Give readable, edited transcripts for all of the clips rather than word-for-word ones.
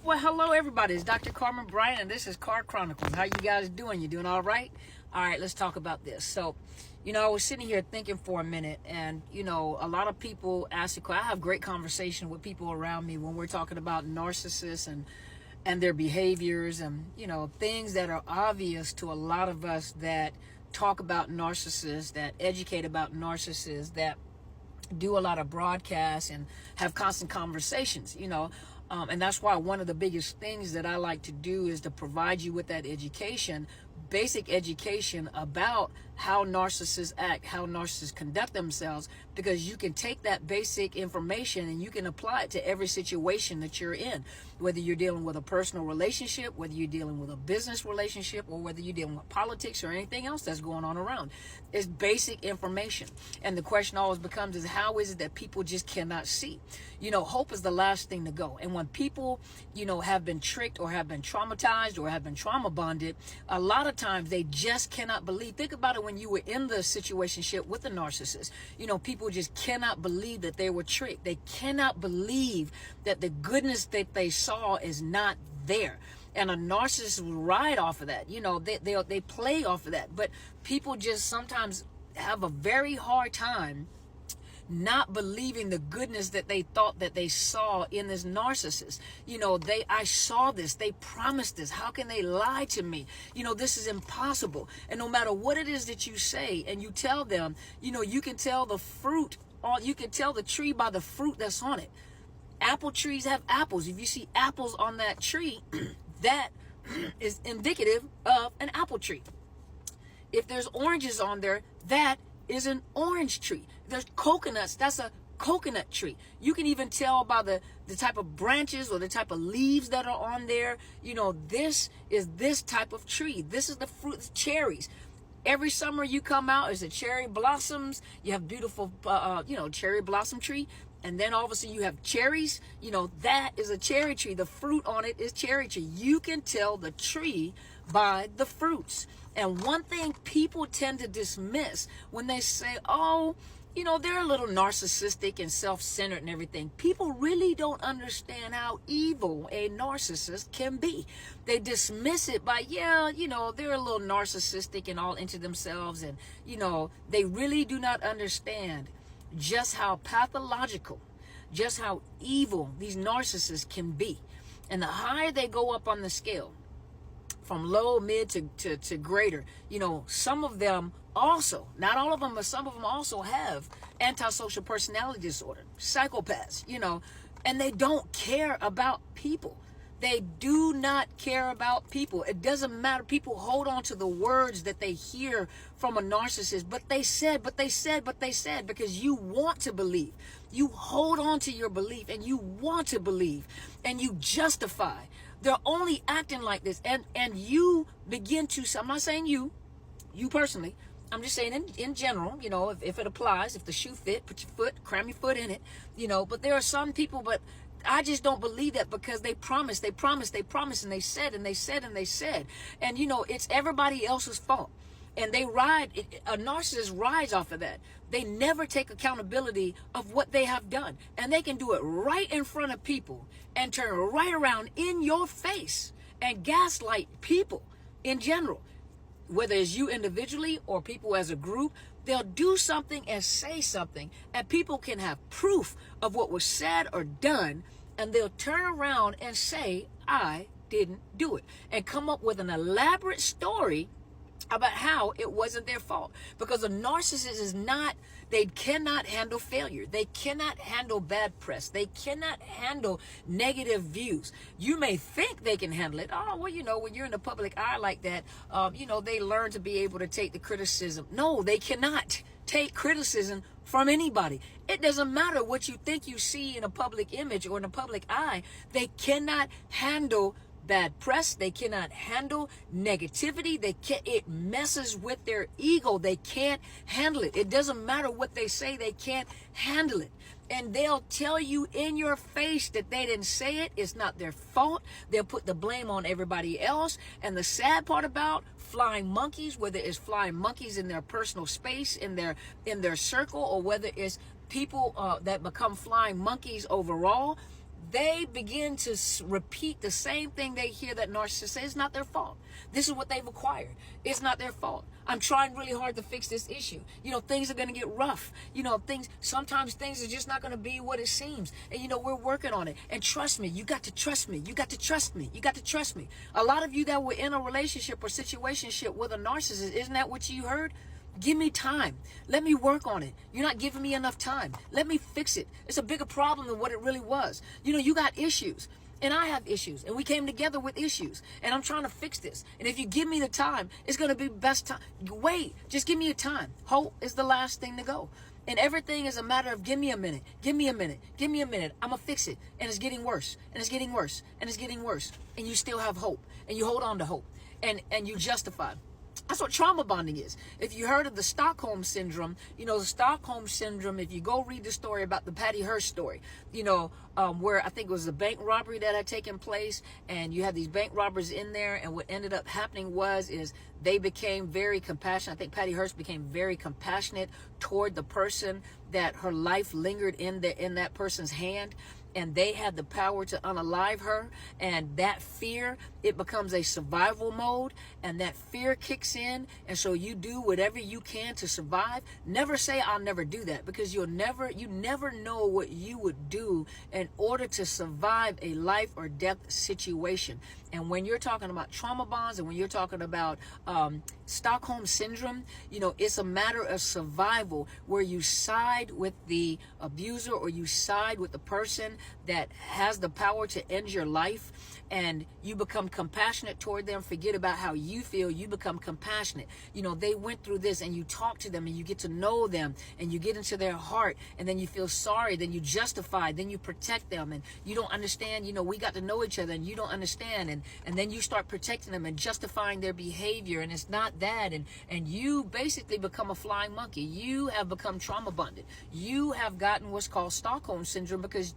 Well, hello everybody. It's Dr. Carmen Bryant, and this is Car Chronicles. How you guys doing? You doing all right? All right, let's talk about this. So, I was sitting here thinking for a minute, and, a lot of people ask the question. I have great conversation with people around me when we're talking about narcissists and their behaviors and, things that are obvious to a lot of us that talk about narcissists, that educate about narcissists, that do a lot of broadcasts and have constant conversations, and that's why one of the biggest things that I like to do is to provide you with that education, basic education about how narcissists act, how narcissists conduct themselves, because you can take that basic information and you can apply it to every situation that you're in, whether you're dealing with a personal relationship, whether you're dealing with a business relationship, or whether you're dealing with politics or anything else that's going on around. It's basic information. And the question always becomes is how is it that people just cannot see? Hope is the last thing to go. And when people, have been tricked or have been traumatized or have been trauma bonded, a lot of times they just cannot believe. Think about it when you were in the situationship with the narcissist. People just cannot believe that they were tricked. They cannot believe that the goodness that they saw is not there. And a narcissist will ride off of that. They play off of that. But people just sometimes have a very hard time not believing the goodness that they thought that they saw in this narcissist. I saw this, they promised this. How can they lie to me? This is impossible. And no matter what it is that you say and you tell them, you can tell the fruit, or you can tell the tree by the fruit that's on it. Apple trees have apples. If you see apples on that tree, that is indicative of an apple tree. If there's oranges on there, that is an orange tree. There's coconuts, that's a coconut tree. You can even tell by the type of branches or the type of leaves that are on there. This is this type of tree. This is the fruit, cherries. Every summer you come out, it's a cherry blossoms. You have beautiful, cherry blossom tree. And then all of a sudden you have cherries. That is a cherry tree. The fruit on it is cherry tree. You can tell the tree by the fruits. And one thing people tend to dismiss when they say, oh, they're a little narcissistic and self-centered and everything. People really don't understand how evil a narcissist can be. They dismiss it by, they're a little narcissistic and all into themselves. And, they really do not understand just how pathological, just how evil these narcissists can be. And the higher they go up on the scale, from low, mid to greater, some of them also, not all of them, but some of them also have antisocial personality disorder, psychopaths, and they don't care about people. They do not care about people. It doesn't matter. People hold on to the words that they hear from a narcissist, but they said, because you want to believe. You hold on to your belief and you want to believe and you justify. They're only acting like this. And you begin to, I'm not saying you personally, I'm just saying in general, if it applies, if the shoe fit, cram your foot in it, but there are some people, but I just don't believe that because they promised, and they said. And it's everybody else's fault. And a narcissist rides off of that. They never take accountability of what they have done. And they can do it right in front of people and turn right around in your face and gaslight people in general. Whether it's you individually or people as a group, they'll do something and say something, and people can have proof of what was said or done, and they'll turn around and say, I didn't do it, and come up with an elaborate story about how it wasn't their fault. Because a narcissist they cannot handle failure. They cannot handle bad press. They cannot handle negative views. You may think they can handle it. Oh, well, when you're in the public eye like that, they learn to be able to take the criticism. No, they cannot take criticism from anybody. It doesn't matter what you think you see in a public image or in a public eye. They cannot handle bad press. They cannot handle negativity. It messes with their ego. They can't handle it. It doesn't matter what they say. They can't handle it. And they'll tell you in your face that they didn't say it. It's not their fault. They'll put the blame on everybody else. And the sad part about flying monkeys, whether it's flying monkeys in their personal space, in their circle, or whether it's people that become flying monkeys overall, they begin to repeat the same thing they hear that narcissist say. It's not their fault. This is what they've acquired. It's not their fault. I'm trying really hard to fix this issue. Things are going to get rough. Sometimes things are just not going to be what it seems. And, we're working on it. And trust me, you got to trust me. You got to trust me. You got to trust me. A lot of you that were in a relationship or situationship with a narcissist, isn't that what you heard? Give me time. Let me work on it. You're not giving me enough time. Let me fix it. It's a bigger problem than what it really was. You got issues. And I have issues. And we came together with issues. And I'm trying to fix this. And if you give me the time, it's going to be best time. Wait. Just give me a time. Hope is the last thing to go. And everything is a matter of give me a minute. Give me a minute. Give me a minute. I'm going to fix it. And it's getting worse. And it's getting worse. And it's getting worse. And you still have hope. And you hold on to hope. And you justify. That's what trauma bonding is. If you heard of the Stockholm Syndrome, the Stockholm Syndrome, if you go read the story about the Patty Hearst story, where I think it was a bank robbery that had taken place, and you had these bank robbers in there, and what ended up happening is they became very compassionate. I think Patty Hearst became very compassionate toward the person that her life lingered in that person's hand. And they had the power to unalive her, and that fear, it becomes a survival mode, and that fear kicks in, and so you do whatever you can to survive. Never say I'll never do that, because you never know what you would do in order to survive a life or death situation. And when you're talking about trauma bonds, and when you're talking about Stockholm Syndrome, it's a matter of survival, where you side with the abuser or you side with the person that has the power to end your life, and you become compassionate toward them. Forget about how you feel. You become compassionate. They went through this, and you talk to them, and you get to know them, and you get into their heart, and then you feel sorry, then you justify, then you protect them, and you don't understand, we got to know each other, and you don't understand, and then you start protecting them and justifying their behavior, and it's not that, and you basically become a flying monkey. You have become trauma bonded. You have gotten what's called Stockholm Syndrome, because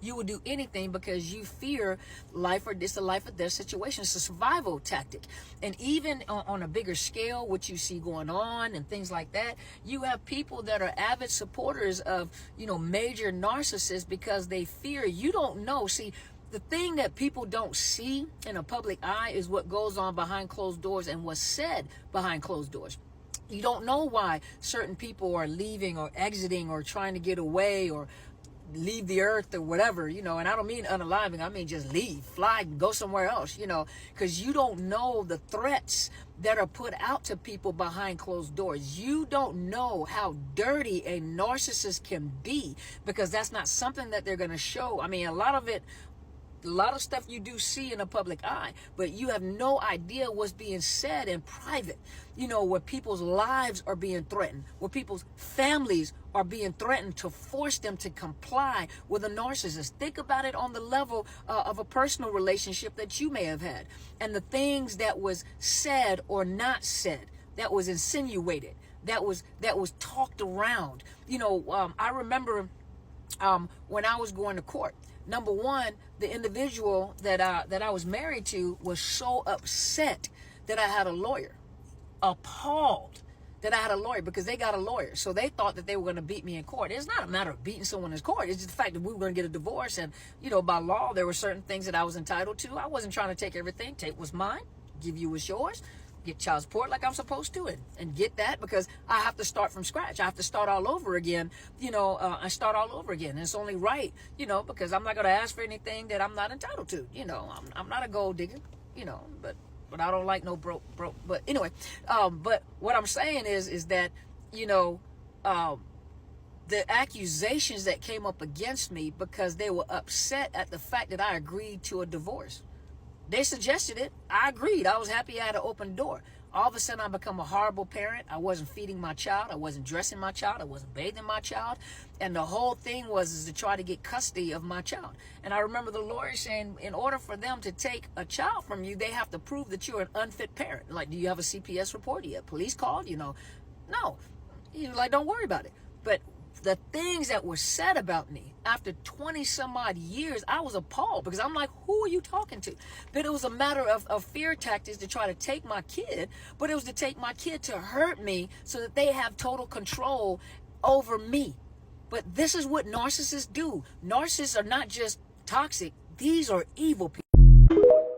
you would do anything because you fear it's a life or death situation. It's a survival tactic. And even on a bigger scale, what you see going on and things like that, you have people that are avid supporters of, major narcissists, because they fear. You don't know. See, the thing that people don't see in a public eye is what goes on behind closed doors and what's said behind closed doors. You don't know why certain people are leaving or exiting or trying to get away or leave the earth or whatever, and I don't mean unaliving, I mean just leave, fly, go somewhere else, because you don't know the threats that are put out to people behind closed doors. You don't know how dirty a narcissist can be, because that's not something that they're going to show. I mean, a lot of stuff you do see in a public eye, but you have no idea what's being said in private, where people's lives are being threatened, where people's families are being threatened to force them to comply with a narcissist. Think about it on the level of a personal relationship that you may have had, and the things that was said or not said, that was insinuated, that was talked around. I remember when I was going to court. Number one, the individual that I was married to was so upset that I had a lawyer, appalled that I had a lawyer, because they got a lawyer. So they thought that they were going to beat me in court. It's not a matter of beating someone in court. It's just the fact that we were going to get a divorce. And, by law, there were certain things that I was entitled to. I wasn't trying to take everything. Take what's mine, give you what's yours, get child support like I'm supposed to, and get that, because I have to start from scratch. I have to start all over again. I start all over again. And it's only right, because I'm not going to ask for anything that I'm not entitled to. I'm not a gold digger, but I don't like no broke. But anyway, but what I'm saying is that, the accusations that came up against me, because they were upset at the fact that I agreed to a divorce. They suggested it. I agreed. I was happy I had an open door. All of a sudden, I become a horrible parent. I wasn't feeding my child. I wasn't dressing my child. I wasn't bathing my child. And the whole thing was to try to get custody of my child. And I remember the lawyer saying, in order for them to take a child from you, they have to prove that you're an unfit parent. Like, do you have a CPS report? Do you have police called? No. Don't worry about it. But the things that were said about me after 20 some odd years, I was appalled, because I'm like, who are you talking to? But it was a matter of fear tactics to try to take my kid, but it was to take my kid to hurt me so that they have total control over me. But this is what narcissists do. Narcissists are not just toxic. These are evil people.